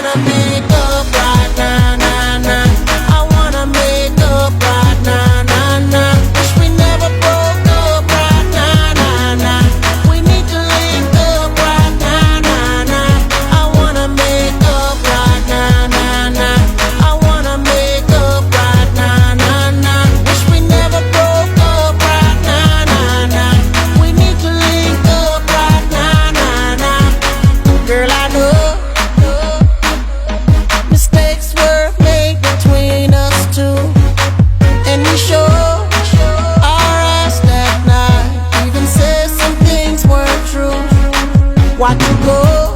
wanna make up right now, nah, nah. I wanna make up right now, nah, nah. Wish we never broke up right now, nah, nah. We need to link up right now, nah, nah. I wanna make up right now, nah, nah. I wanna make up right now, nah, nah. Wish we never broke up right now, nah, nah. We need to link up right now, nah, nah. Girl, I know mistakes were made between us two, and we showed our ass that night. Even said some things weren't true. Why'd you go?